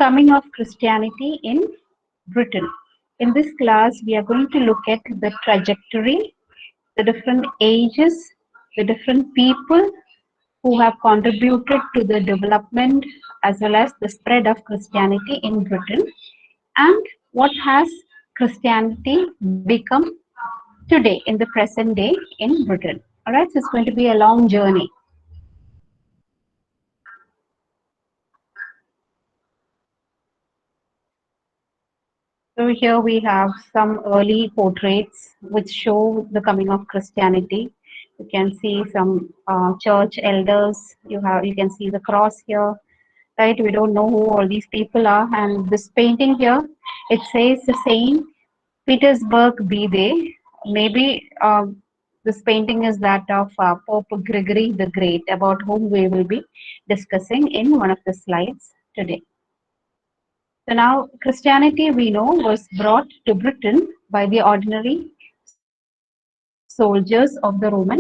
coming of Christianity in Britain. In this class, we are going to look at the trajectory, the different ages, the different people who have contributed to the development as well as the spread of Christianity in Britain, and what has Christianity become today in the present day in Britain. All right, so it's going to be a long journey. So here we have some early portraits which show the coming of Christianity. You can see some church elders. You can see the cross here, right? We don't know who all these people are. And this painting here, it says the Saint Petersburg be they. Maybe this painting is that of Pope Gregory the Great, about whom we will be discussing in one of the slides today. So now Christianity, we know, was brought to Britain by the ordinary soldiers of the Roman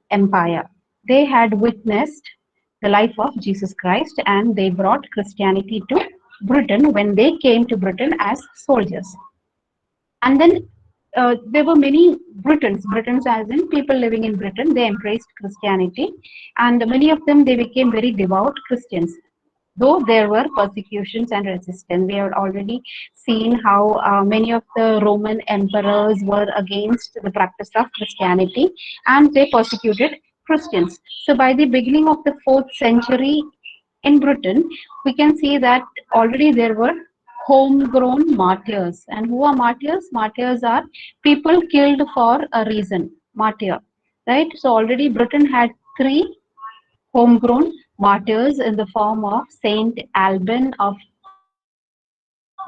Empire. They had witnessed the life of Jesus Christ and they brought Christianity to Britain when they came to Britain as soldiers. And then there were many Britons as in people living in Britain, they embraced Christianity, and many of them they became very devout Christians. Though there were persecutions and resistance, we have already seen how many of the Roman emperors were against the practice of Christianity and they persecuted Christians. So by the beginning of the 4th century in Britain, we can see that already there were homegrown martyrs. And who are martyrs? Martyrs are people killed for a reason. Martyr, right? So already Britain had 3 homegrown martyrs in the form of Saint Alban of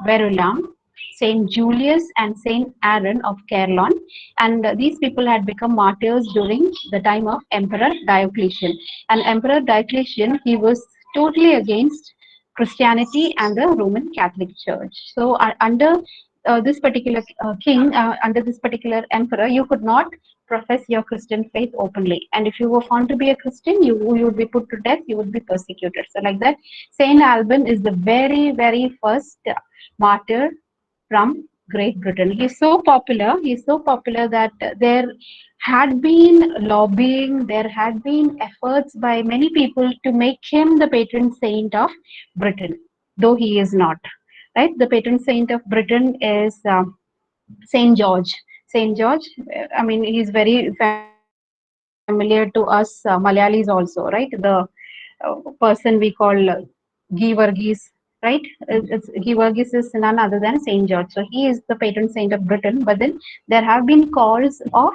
Verulam, Saint Julius, and Saint Aaron of Caerleon. And these people had become martyrs during the time of Emperor Diocletian. And Emperor Diocletian, he was totally against Christianity and the Roman Catholic Church. So under this particular king, under this particular emperor, you could not profess your Christian faith openly. And if you were found to be a Christian, you would be put to death, you would be persecuted. So like that, Saint Alban is the very, very first martyr from Great Britain. He's so popular that there had been lobbying, there had been efforts by many people to make him the patron saint of Britain, though he is not. Right? The patron saint of Britain is Saint George. Saint George, I mean, he's very familiar to us Malayalis also, right? The person we call Guy Varghese, right? Guy Varghese is none other than Saint George. So he is the patron saint of Britain. But then there have been calls of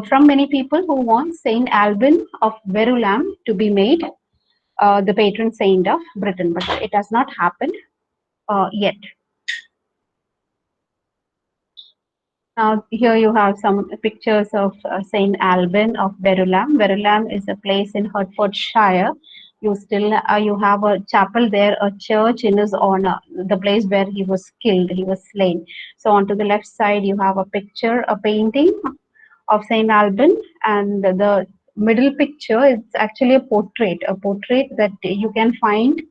from many people who want Saint Alban of Verulam to be made the patron saint of Britain, but it has not happened yet. Now, here you have some pictures of Saint Alban of Verulam. Verulam is a place in Hertfordshire. You have a chapel there, a church in his honor, the place where he was killed, he was slain. So onto the left side, you have a picture, a painting of Saint Alban, and the middle picture is actually a portrait that you can find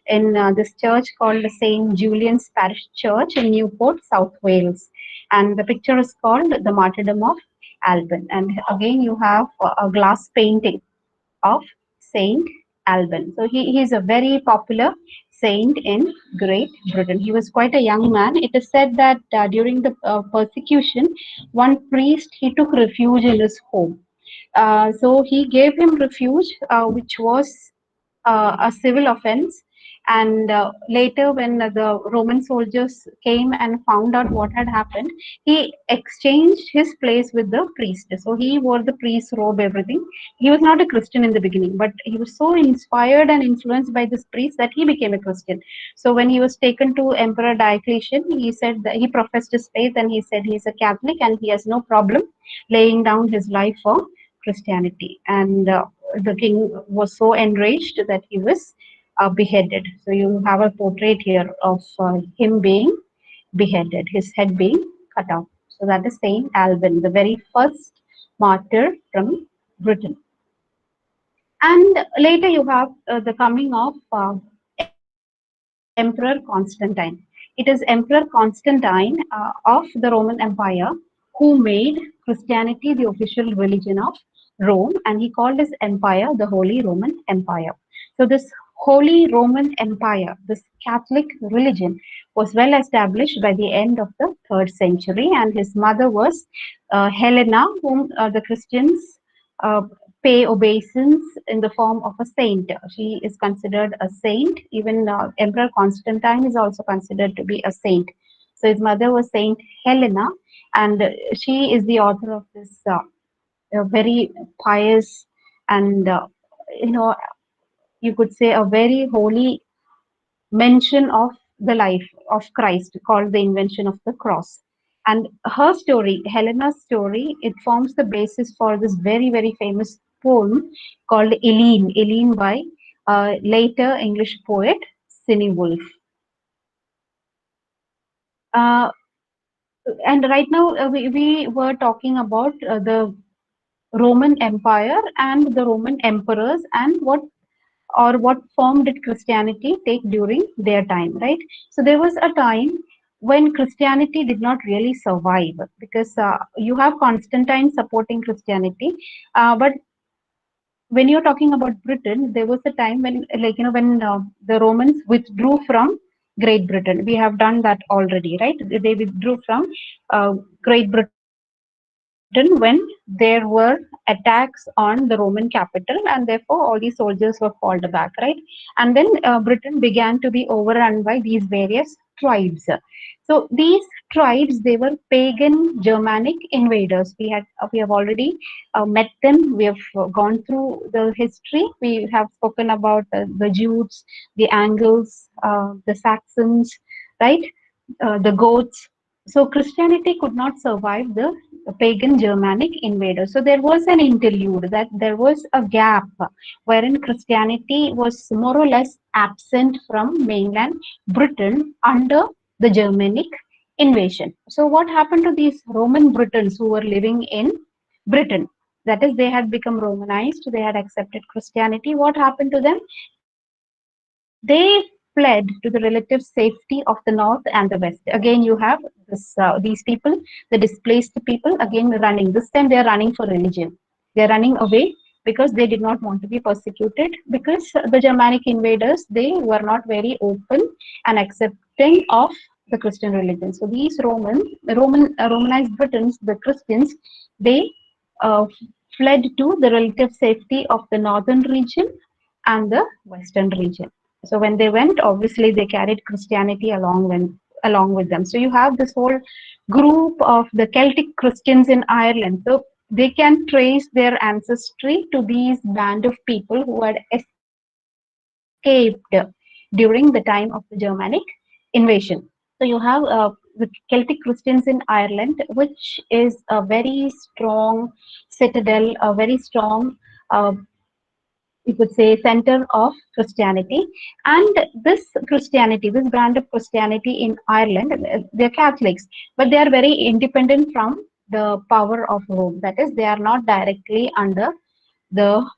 in this church called Saint Julian's Parish Church in Newport, South Wales. And the picture is called The Martyrdom of Alban. And again, you have a glass painting of Saint Alban. So he is a very popular saint in Great Britain. He was quite a young man. It is said that during the persecution, one priest, he took refuge in his home. So he gave him refuge, which was a civil offense. And later, when the Roman soldiers came and found out what had happened, he exchanged his place with the priest. So he wore the priest's robe, everything. He was not a Christian in the beginning, but he was so inspired and influenced by this priest that he became a Christian. So when he was taken to Emperor Diocletian, he said that he professed his faith and he said he's a Catholic and he has no problem laying down his life for Christianity. And the king was so enraged that he was beheaded. So you have a portrait here of him being beheaded, his head being cut off. So that is Saint Alban, the very first martyr from Britain. And later you have the coming of Emperor Emperor Constantine. It is Emperor Constantine of the Roman Empire who made Christianity the official religion of Rome, and he called his empire the Holy Roman Empire. So, this Holy Roman Empire, this Catholic religion, was well established by the end of the third century, and his mother was Helena, whom the Christians uh, pay obeisance in the form of a saint. She is considered a saint. Even Emperor Constantine is also considered to be a saint. So his mother was Saint Helena, and she is the author of this very pious and you know you could say a very holy mention of the life of Christ called the invention of the cross. And her story, Helena's story, it forms the basis for this very, very famous poem called Eileen, Eileen by later English poet Cinny Wolf. Uh, and right now we were talking about the Roman Empire and the Roman emperors and what form did Christianity take during their time, right? So there was a time when Christianity did not really survive because you have Constantine supporting Christianity, but when you're talking about Britain, there was a time when, like when the Romans withdrew from Great Britain. We have done that already, right? They withdrew from Great Britain when there were attacks on the Roman capital, and therefore all these soldiers were called back, right? And then Britain began to be overrun by these various tribes. So these tribes, they were pagan Germanic invaders. We have already met them. We have gone through the history. We have spoken about the Jutes, the Angles, the Saxons, right? The Goths. So Christianity could not survive the pagan Germanic invaders. So there was an interlude, that there was a gap wherein Christianity was more or less absent from mainland Britain under the Germanic invasion. So what happened to these Roman Britons who were living in Britain? That is, they had become Romanized, they had accepted Christianity. What happened to them? They fled to the relative safety of the north and the west. Again, you have these people, the displaced people, again running. This time they are running for religion. They are running away because they did not want to be persecuted, because the Germanic invaders, they were not very open and accepting of the Christian religion. So these Romanized Britons, the Christians, they uh, fled to the relative safety of the northern region and the western region. So when they went, obviously they carried Christianity along with them. So you have this whole group of the Celtic Christians in Ireland. So they can trace their ancestry to these band of people who had escaped during the time of the Germanic invasion. So you have the Celtic Christians in Ireland, which is a very strong citadel, a very strong you could say center of Christianity. And this Christianity, this brand of Christianity in Ireland, they're Catholics, but they are very independent from the power of Rome. That is, they are not directly under the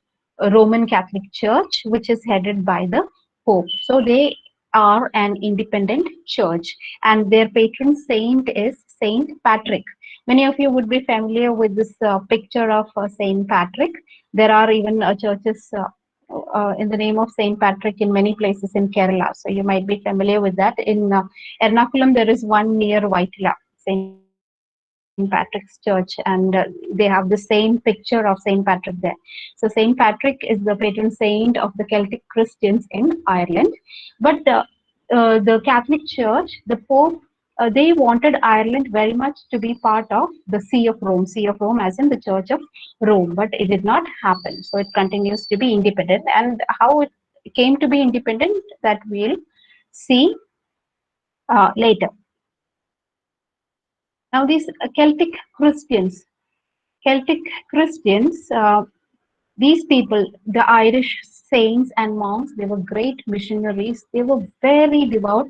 Roman Catholic Church, which is headed by the Pope. So they are an independent church, and their patron saint is Saint Patrick. Many of you would be familiar with this picture of Saint Patrick. There are even churches in the name of Saint Patrick in many places in Kerala. So you might be familiar with that. In Ernakulam, there is one near Vaitila, Saint Patrick's Church, and they have the same picture of Saint Patrick there. So Saint Patrick is the patron saint of the Celtic Christians in Ireland. But the Catholic Church, the Pope, they wanted Ireland very much to be part of the See of Rome as in the Church of Rome, but it did not happen. So it continues to be independent. And how it came to be independent, that we'll see later. Now, these Celtic Christians, these people, the Irish saints and monks, they were great missionaries. They were very devout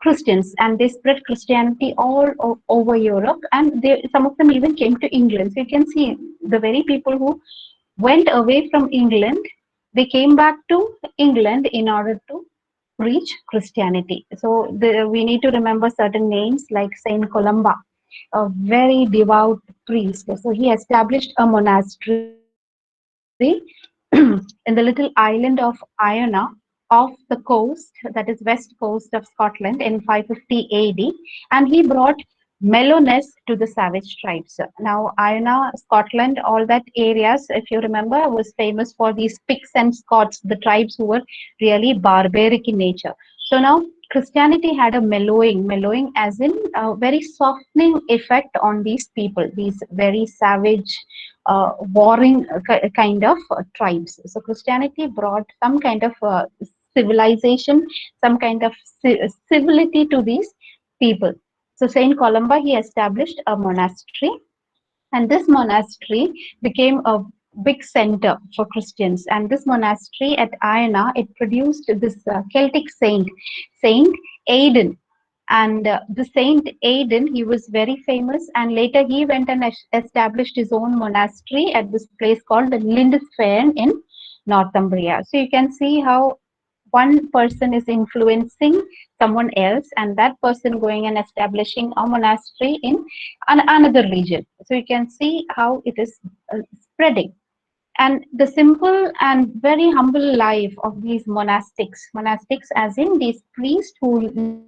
Christians, and they spread Christianity all over Europe. And some of them even came to England. So you can see the very people who went away from England, they came back to England in order to preach Christianity. So we need to remember certain names like Saint Columba, a very devout priest. So he established a monastery in the little island of Iona off the coast, that is west coast of Scotland in 550 AD, and he brought mellowness to the savage tribes. Now, Iona, Scotland, all that areas, if you remember, was famous for these Picts and Scots, the tribes who were really barbaric in nature. So now Christianity had a mellowing as in a very softening effect on these people, these very savage, warring kind of tribes. So Christianity brought some kind of civilization, some kind of civility to these people. So Saint Columba, he established a monastery, and this monastery became a big center for Christians. And this monastery at Iona, it produced this Celtic saint, Saint Aidan. And the Saint Aidan, he was very famous, and later he went and established his own monastery at this place called Lindisfarne in Northumbria. So you can see how one person is influencing someone else, and that person going and establishing a monastery in another region. So you can see how it is spreading. And the simple and very humble life of these monastics as in these priests who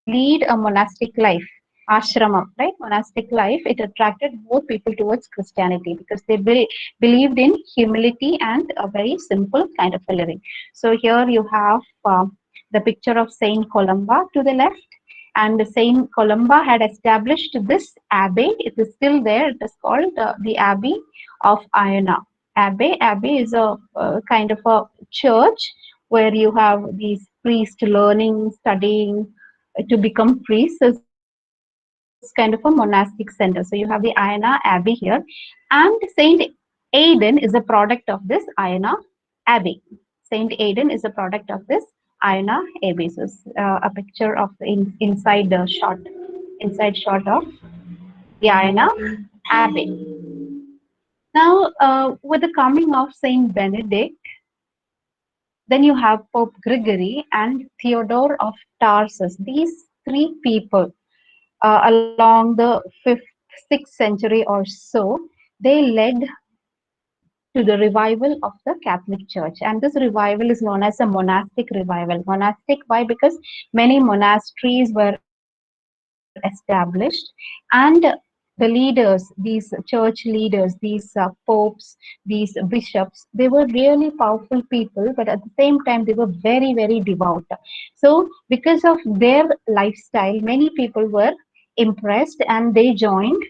lead a monastic life, ashramam, right? Monastic life, it attracted more people towards Christianity because they believed in humility and a very simple kind of a living. So here you have the picture of Saint Columba to the left, and Saint Columba had established this abbey. It is still there. It is called the Abbey of Iona. Abbey is a kind of a church where you have these priests learning, studying to become priests. So it's kind of a monastic center. So you have the Iona Abbey here, and Saint Aidan is a product of this Iona Abbey. Saint Aidan is a product of this Iona Abbey. So it's a picture of the inside shot of the Iona Abbey. Now, with the coming of Saint Benedict, then you have Pope Gregory and Theodore of Tarsus. These three people, along the 5th, 6th century or so, they led to the revival of the Catholic Church. And this revival is known as a monastic revival. Monastic, why? Because many monasteries were established, and the leaders, these church leaders, these popes, these bishops, they were really powerful people, but at the same time, they were very, very devout. So, because of their lifestyle, many people were impressed and they joined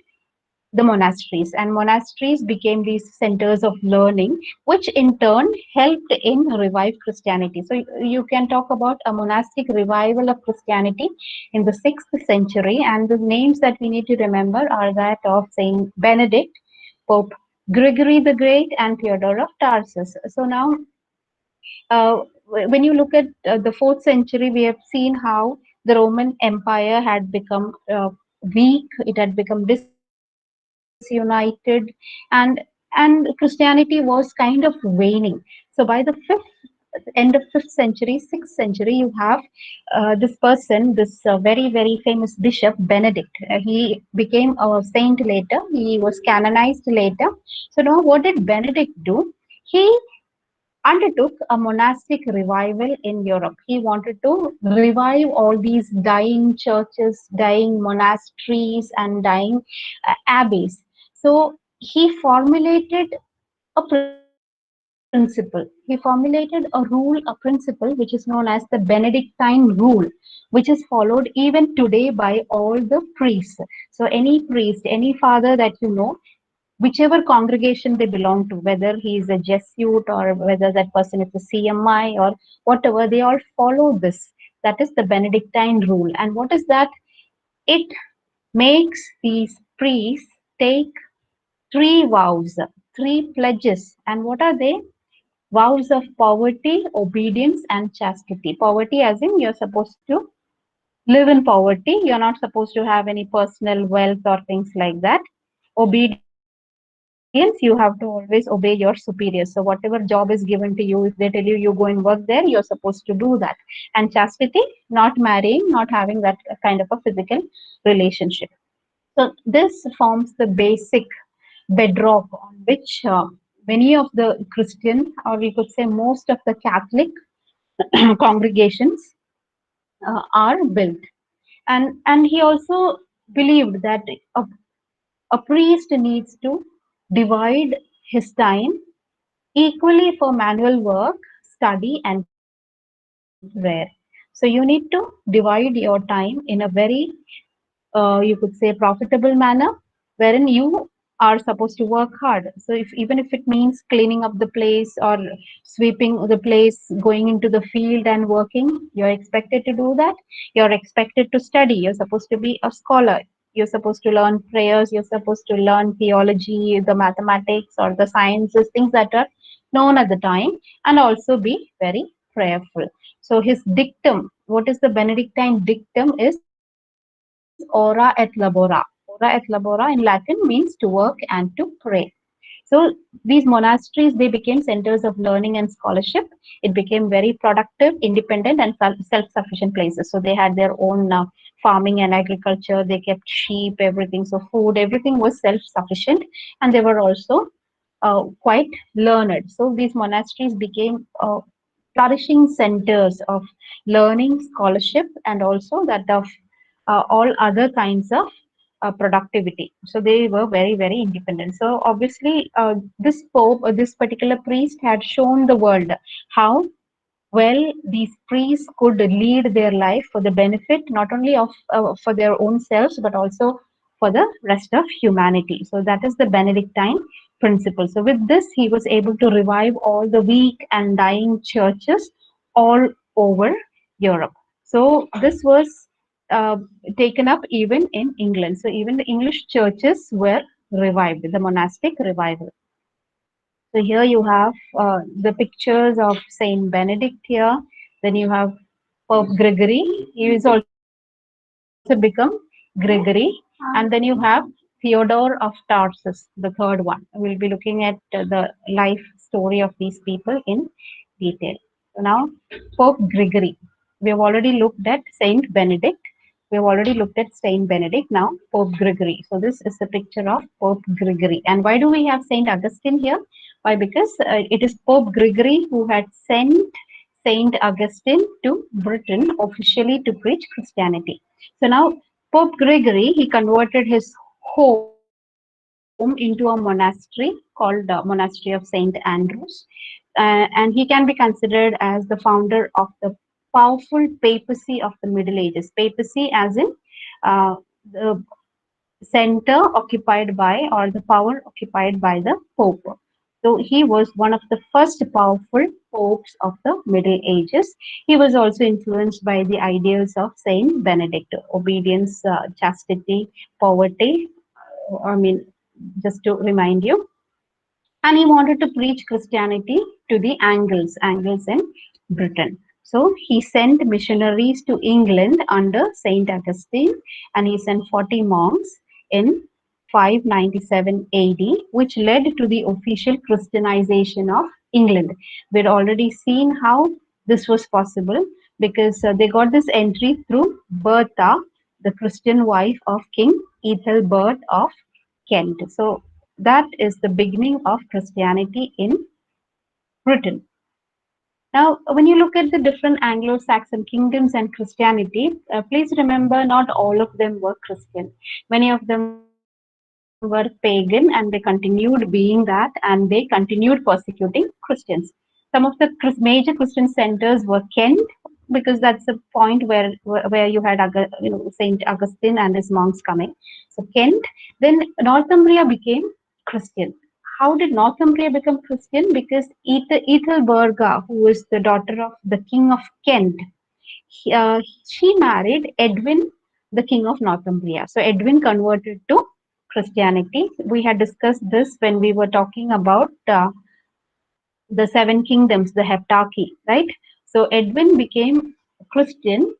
the monasteries, and monasteries became these centers of learning, which in turn helped in revive Christianity. So you can talk about a monastic revival of Christianity in the 6th century, and the names that we need to remember are that of Saint Benedict, Pope Gregory the Great, and Theodore of Tarsus. So now when you look at the 4th century, we have seen how the Roman Empire had become weak, it had become disunited, and Christianity was kind of waning. So by the end of 5th century, 6th century, you have this person, this very, very famous bishop, Benedict. He became a saint later, he was canonized later. So now what did Benedict do? He undertook a monastic revival in Europe. He wanted to revive all these dying churches, dying monasteries, and dying abbeys. So he formulated a principle. He formulated a rule, a principle which is known as the Benedictine rule, which is followed even today by all the priests. So any priest, any father that you know, whichever congregation they belong to, whether he is a Jesuit or whether that person is a CMI or whatever, they all follow this. That is the Benedictine rule. And what is that? It makes these priests take three vows, three pledges. And what are they? Vows of poverty, obedience, and chastity. Poverty, as in you're supposed to live in poverty, you're not supposed to have any personal wealth or things like that. Obedience, obedience, you have to always obey your superiors. So whatever job is given to you, if they tell you you go and work there, you're supposed to do that. And chastity, not marrying, not having that kind of a physical relationship. So this forms the basic bedrock on which many of the Christian, or we could say most of the Catholic congregations are built. And he also believed that a, a priest needs to divide his time equally for manual work, study, and prayer. So you need to divide your time in a very you could say profitable manner, wherein you are supposed to work hard. So if even if it means cleaning up the place or sweeping the place, going into the field and working, you're expected to do that. You're expected to study. You're supposed to be a scholar. You're supposed to learn prayers. You're supposed to learn theology, the mathematics or the sciences, things that are known at the time, and also be very prayerful. So his dictum, what is the Benedictine dictum, is ora et labora. Ora et labora in Latin means to work and to pray. So these monasteries, they became centers of learning and scholarship. It became very productive, independent, and self-sufficient places. So they had their own farming and agriculture. They kept sheep, everything. So food, everything was self-sufficient, and they were also quite learned. So these monasteries became flourishing centers of learning, scholarship, and also that of all other kinds of productivity. So they were very, very independent. So obviously, this pope, this particular priest, had shown the world how well these priests could lead their life for the benefit not only of for their own selves but also for the rest of humanity. So that is the Benedictine principle. So with this, he was able to revive all the weak and dying churches all over Europe. So this was uh, taken up even in England. So even the English churches were revived, the monastic revival. So here you have the pictures of Saint Benedict here. Then you have Pope Gregory. He is also become Gregory. And then you have Theodore of Tarsus, the third one. We'll be looking at the life story of these people in detail. So now, Pope Gregory. We have already looked at Saint Benedict. We have already looked at Saint Benedict. Now, Pope Gregory. So this is the picture of Pope Gregory. And why do we have Saint Augustine here? Why? Because it is Pope Gregory who had sent Saint Augustine to Britain officially to preach Christianity. So now Pope Gregory, he converted his home into a monastery called Monastery of Saint Andrews, and he can be considered as the founder of the powerful papacy of the Middle Ages. Papacy, as in the center occupied by, or the power occupied by, the Pope. So he was one of the first powerful popes of the Middle Ages. He was also influenced by the ideals of Saint Benedict: obedience, chastity, poverty. I mean, just to remind you. And he wanted to preach Christianity to the Angles in Britain. So he sent missionaries to England under Saint Augustine, and he sent 40 monks in 597 AD, which led to the official Christianization of England. We'd already seen how this was possible because they got this entry through Bertha, the Christian wife of King Ethelbert of Kent. So that is the beginning of Christianity in Britain. Now, when you look at the different Anglo-Saxon kingdoms and Christianity, please remember not all of them were Christian. Many of them were pagan and they continued being that and they continued persecuting Christians. Some of the major Christian centers were Kent, because that's the point where you had Saint Augustine and his monks coming. So Kent, then Northumbria became Christian. How did Northumbria become Christian? Because Ethelberga, who is the daughter of the King of Kent, she married Edwin, the King of Northumbria. So Edwin converted to Christianity. We had discussed this when we were talking about the seven kingdoms, the heptarchy, right? So Edwin became Christian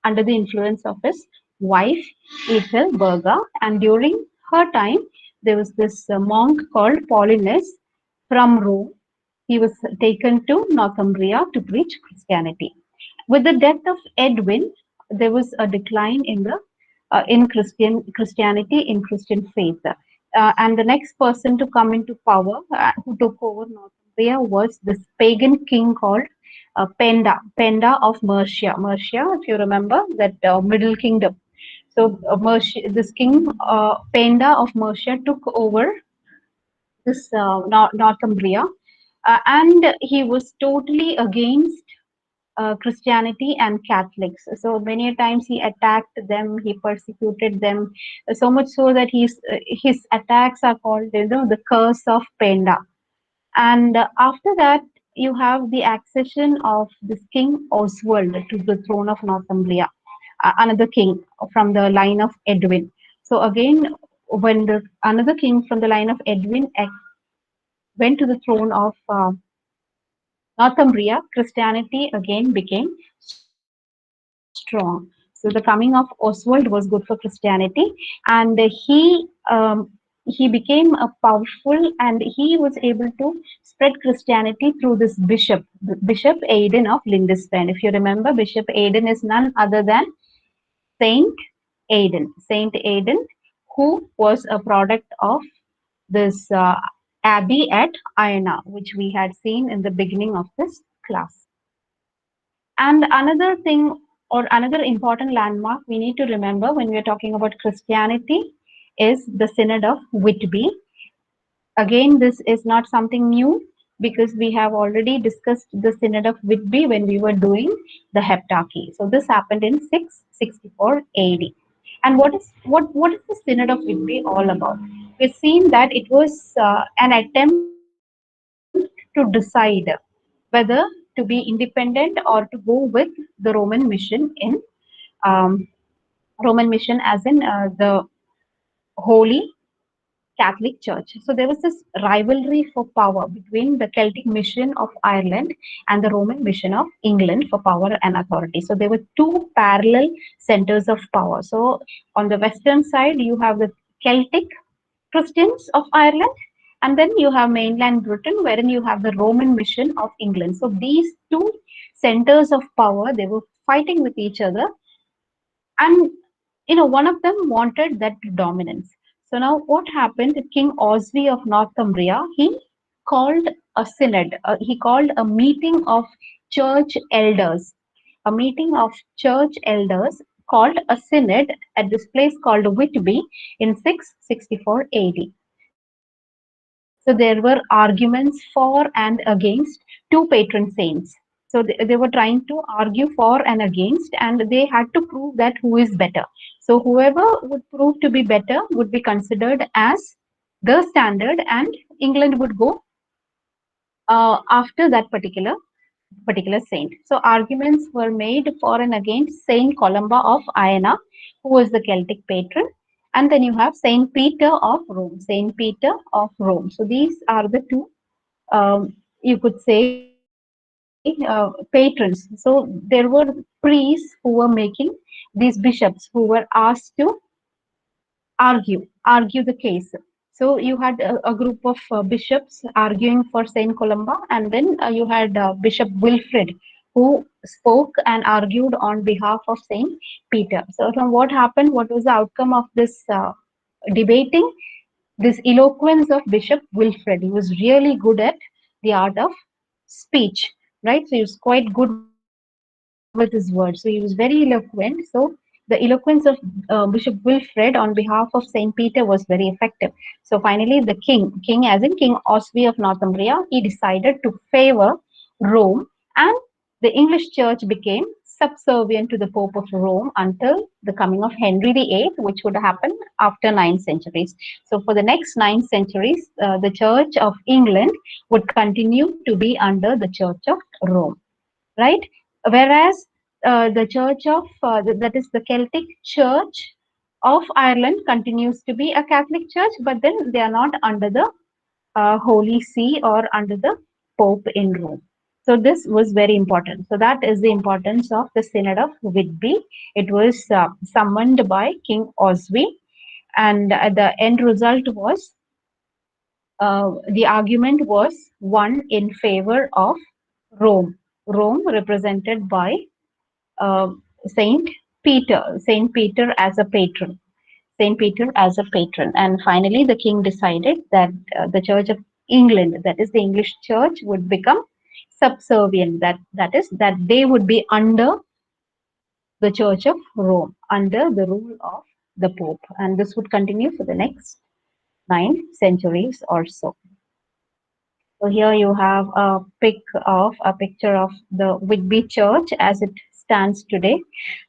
under the influence of his wife Ethelberga, and during her time there was this monk called Paulinus from Rome. He was taken to Northumbria to preach Christianity. With the death of Edwin, there was a decline in Christianity, in Christian faith. And the next person to come into power, who took over Northumbria, was this pagan king called Penda of Mercia. Mercia, if you remember, that Middle Kingdom. So this king Penda of Mercia took over this Northumbria, and he was totally against Christianity and Catholics. So many a times he attacked them, he persecuted them, so much so that his attacks are called, the curse of Penda. And after that, you have the accession of this King Oswald to the throne of Northumbria, another king from the line of Edwin. So again, when the another king from the line of Edwin went to the throne of Northumbria, Christianity again became strong. So the coming of Oswald was good for Christianity, and he became a powerful, and he was able to spread Christianity through this bishop, Bishop Aidan of Lindisfarne. If you remember, Bishop Aidan is none other than Saint Aidan. Saint Aidan, who was a product of this abbey at Iona, which we had seen in the beginning of this class. And another thing, or another important landmark we need to remember when we are talking about Christianity, is the Synod of Whitby. Again, this is not something new because we have already discussed the Synod of Whitby when we were doing the Heptarchy. So this happened in 664 AD. And what is the Synod of Whitby all about? We've seen that it was an attempt to decide whether to be independent or to go with the um, Roman mission, as in the Holy Catholic Church. So there was this rivalry for power between the Celtic mission of Ireland and the Roman mission of England for power and authority. So there were two parallel centers of power. So on the western side, you have the Celtic Christians of Ireland, and then you have mainland Britain, wherein you have the Roman mission of England. So these two centers of power, they were fighting with each other, and one of them wanted that dominance. So now what happened? King Oswy of Northumbria, he called a synod. He called a meeting of church elders, a meeting of church elders called a synod at this place called Whitby in 664 AD. So there were arguments for and against two patron saints. So they were trying to argue for and against, and they had to prove that who is better. So whoever would prove to be better would be considered as the standard, and England would go after that particular saint. So arguments were made for and against Saint Columba of Iona, who was the Celtic patron, and then you have Saint Peter of Rome. Saint Peter of Rome. So these are the two, you could say, patrons. So there were priests who were making these bishops who were asked to argue the case. So you had a group of bishops arguing for Saint Columba, and then you had Bishop Wilfrid, who spoke and argued on behalf of Saint Peter. So from what happened, what was the outcome of this debating? This eloquence of Bishop Wilfrid. He was really good at the art of speech, right? So he was quite good with his words. So he was very eloquent. So the eloquence of Bishop Wilfrid on behalf of Saint Peter was very effective. So finally, king as in King Oswy of Northumbria, he decided to favor Rome, and the English Church became subservient to the Pope of Rome until the coming of Henry VIII, which would happen after 9 centuries. So for the next 9 centuries, the Church of England would continue to be under the Church of Rome, right? Whereas the Church of, that is the Celtic Church of Ireland, continues to be a Catholic church, but then they are not under the Holy See or under the Pope in Rome. So this was very important. So that is the importance of the Synod of Whitby. It was summoned by King Oswy, and the end result was The argument was won in favor of Rome. Rome represented by uh, Saint Saint Peter as a patron. Saint Peter as a patron. And finally, the king decided that the Church of England, that is the English Church, would become subservient. That is that they would be under the Church of Rome, under the rule of the Pope, and this would continue for the next 9 centuries or so. So here you have a picture of the Whitby Church as it stands today,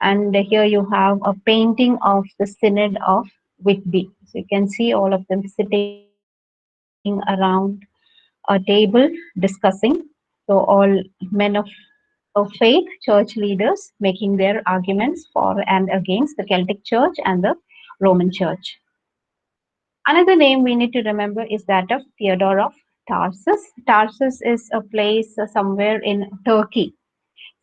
and here you have a painting of the Synod of Whitby. So you can see all of them sitting around a table discussing. So all men of faith, church leaders making their arguments for and against the Celtic Church and the Roman Church. Another name we need to remember is that of Theodore of Tarsus. Tarsus is a place somewhere in Turkey,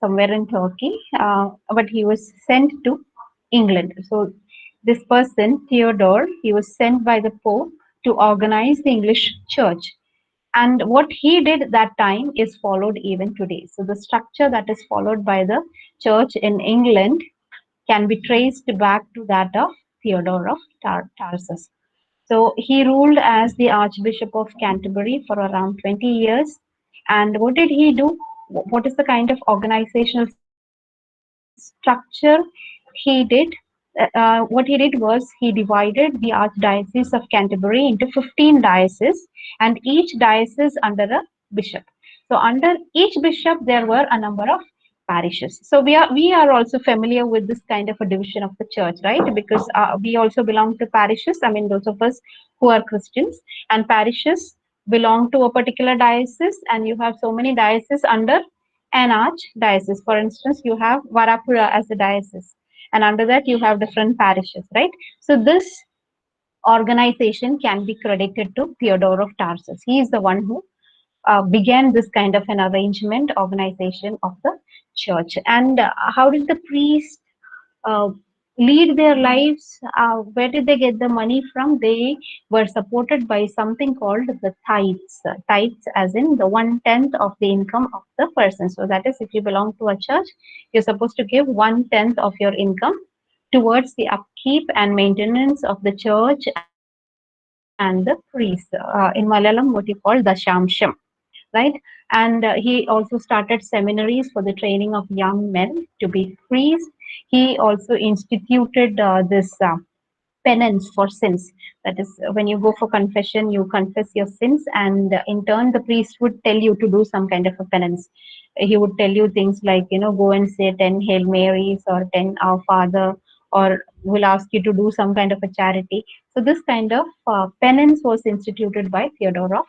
but he was sent to England. So this person, Theodore, he was sent by the Pope to organize the English Church. And what he did that time is followed even today. So the structure that is followed by the church in England can be traced back to that of Theodore of Tarsus. So he ruled as the Archbishop of Canterbury for around 20 years. And what did he do? What is the kind of organizational structure he did? What he did was he divided the Archdiocese of Canterbury into 15 dioceses, and each diocese under a bishop. So under each bishop there were a number of parishes. So we are also familiar with this kind of a division of the church, right? Because we also belong to parishes. I mean, those of us who are Christians, and parishes belong to a particular diocese, and you have so many dioceses under an archdiocese. For instance, you have Varapura as a diocese, and under that you have different parishes, right? So this organization can be credited to Theodore of Tarsus. He is the one who began this kind of an arrangement organization of the church. And how did the priests uh, lead their lives? Where did they get the money from? They were supported by something called the tithes. Tithes, as in the 1/10 of the income of the person. So that is, if you belong to a church, you're supposed to give 1/10 of your income towards the upkeep and maintenance of the church and the priests. In Malayalam, what you call dashamsham, right? And he also started seminaries for the training of young men to be priests. He also instituted this penance for sins. That is, when you go for confession, you confess your sins, and in turn, the priest would tell you to do some kind of a penance. He would tell you things like, go and say 10 Hail Marys or 10 Our Father, or will ask you to do some kind of a charity. So, this kind of penance was instituted by Theodore of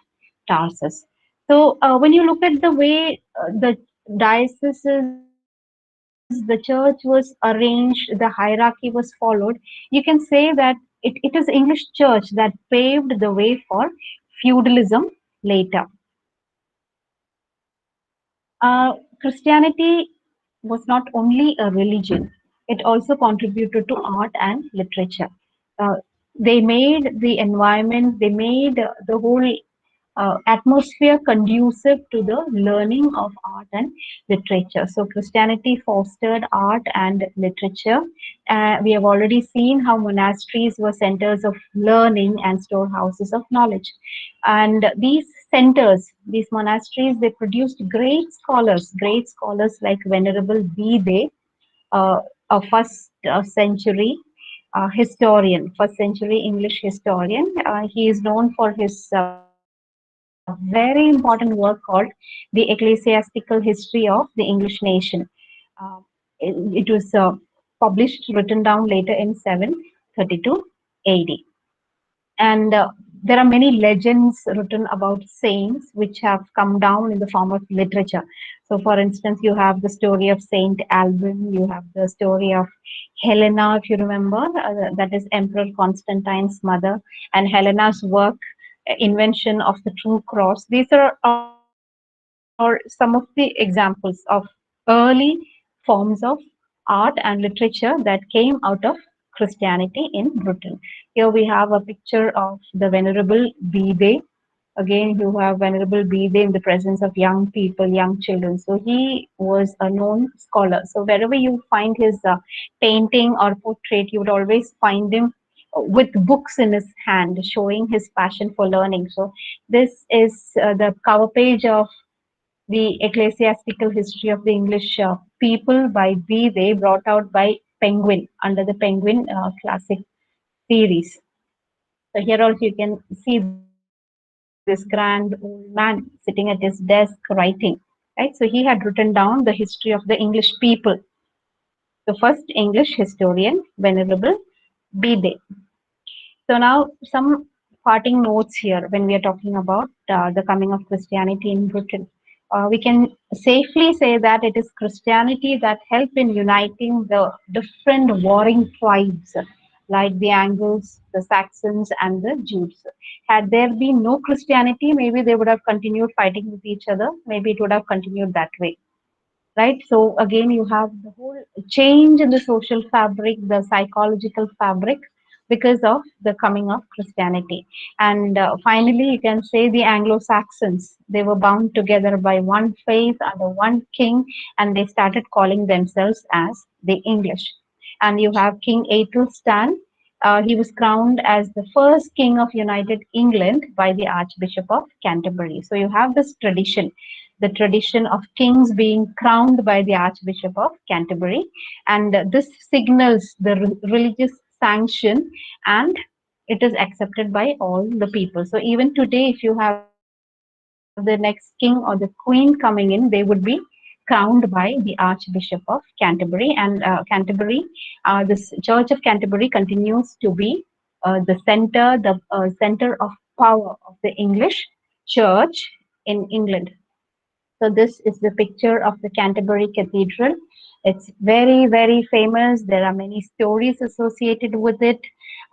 Tarsus. So, when you look at the way the dioceses, the church was arranged, the hierarchy was followed, you can say that it is English church that paved the way for feudalism later. Christianity was not only a religion, it also contributed to art and literature. Uh, they made the environment, they made the whole atmosphere conducive to the learning of art and literature. So, Christianity fostered art and literature. We have already seen how monasteries were centers of learning and storehouses of knowledge. And these centers, these monasteries, they produced great scholars like Venerable Bede, uh, a first century first century English historian. He is known for his very important work called The Ecclesiastical History of the English Nation. Uh, it was published, written down later in 732 AD. And there are many legends written about saints which have come down in the form of literature. So, for instance, you have the story of Saint Alban, you have the story of Helena, if you remember, that is Emperor Constantine's mother, and Helena's work, invention of the true cross. These are some of the examples of early forms of art and literature that came out of Christianity in Britain. Here we have a picture of the Venerable Bede. Again, you have Venerable Bede in the presence of young people, young children. So he was a known scholar. So wherever you find his painting or portrait, you would always find him with books in his hand, showing his passion for learning. So this is the cover page of the Ecclesiastical History of the English People by Bede, brought out by Penguin under the Penguin Classic series. So here also you can see this grand old man sitting at his desk writing. Right. So he had written down the history of the English people. The first English historian, Venerable Bede. So now some parting notes here when we are talking about the coming of Christianity in Britain. We can safely say that it is Christianity that helped in uniting the different warring tribes like the Angles, the Saxons, and the Jutes. Had there been no Christianity, maybe they would have continued fighting with each other. Maybe it would have continued that way, right? So again, you have the whole change in the social fabric, the psychological fabric, because of the coming of Christianity. And finally, you can say the Anglo-Saxons, they were bound together by one faith under one king, and they started calling themselves as the English. And you have King Aethelstan. He was crowned as the first king of United England by the Archbishop of Canterbury. So you have this tradition, the tradition of kings being crowned by the Archbishop of Canterbury. And this signals the religious sanction, and it is accepted by all the people. So even today, if you have the next king or the queen coming in, they would be crowned by the Archbishop of Canterbury. And Canterbury, this Church of Canterbury continues to be the center of power of the English Church in England. So this is the picture of the Canterbury Cathedral. It's very, very famous. There are many stories associated with it.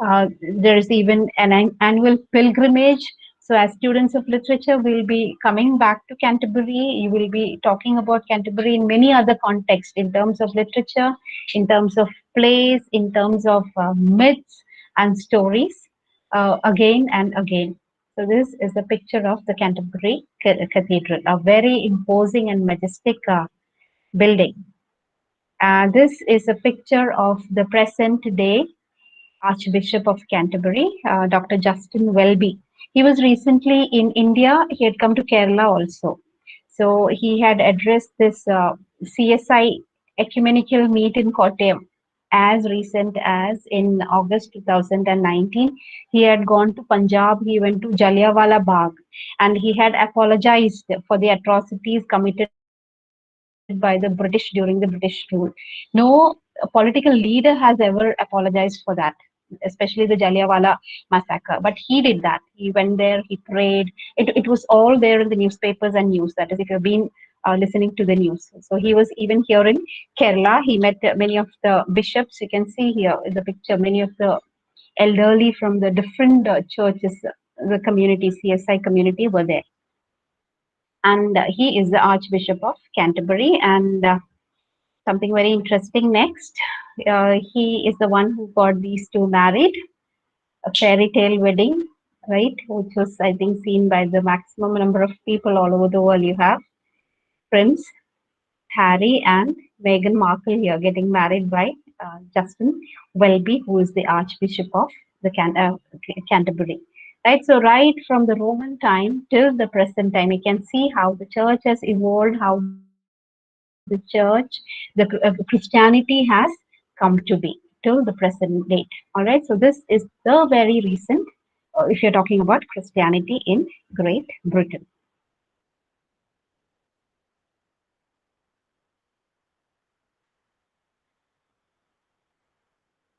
There is even an annual pilgrimage. So as students of literature, we'll be coming back to Canterbury. You will be talking about Canterbury in many other contexts, in terms of literature, in terms of plays, in terms of myths and stories, again and again. So this is a picture of the Canterbury Cathedral, a very imposing and majestic building. This is a picture of the present day Archbishop of Canterbury, Dr. Justin Welby. He was recently in India. He had come to Kerala also. So he had addressed this CSI ecumenical meet in Kottayam as recent as in August 2019. He had gone to Punjab. He went to Jallianwala Bagh, and he had apologized for the atrocities committed by the British during the British rule. No political leader has ever apologized for that, especially the Jallianwala massacre. But he did that. He went there, he prayed. It was all there in the newspapers and news. That is, if you've been listening to the news. So he was even here in Kerala. He met many of the bishops. You can see here in the picture many of the elderly from the different churches, the community, CSI community were there. And he is the Archbishop of Canterbury. And something very interesting next. He is the one who got these two married, a fairy tale wedding, right? Which was, I think, seen by the maximum number of people all over the world. You have Prince Harry and Meghan Markle here getting married by Justin Welby, who is the Archbishop of the Canterbury. Right, so right from the Roman time till the present time, you can see how the church has evolved, how Christianity has come to be till the present date. All right, so this is the very recent, if you're talking about Christianity in Great Britain.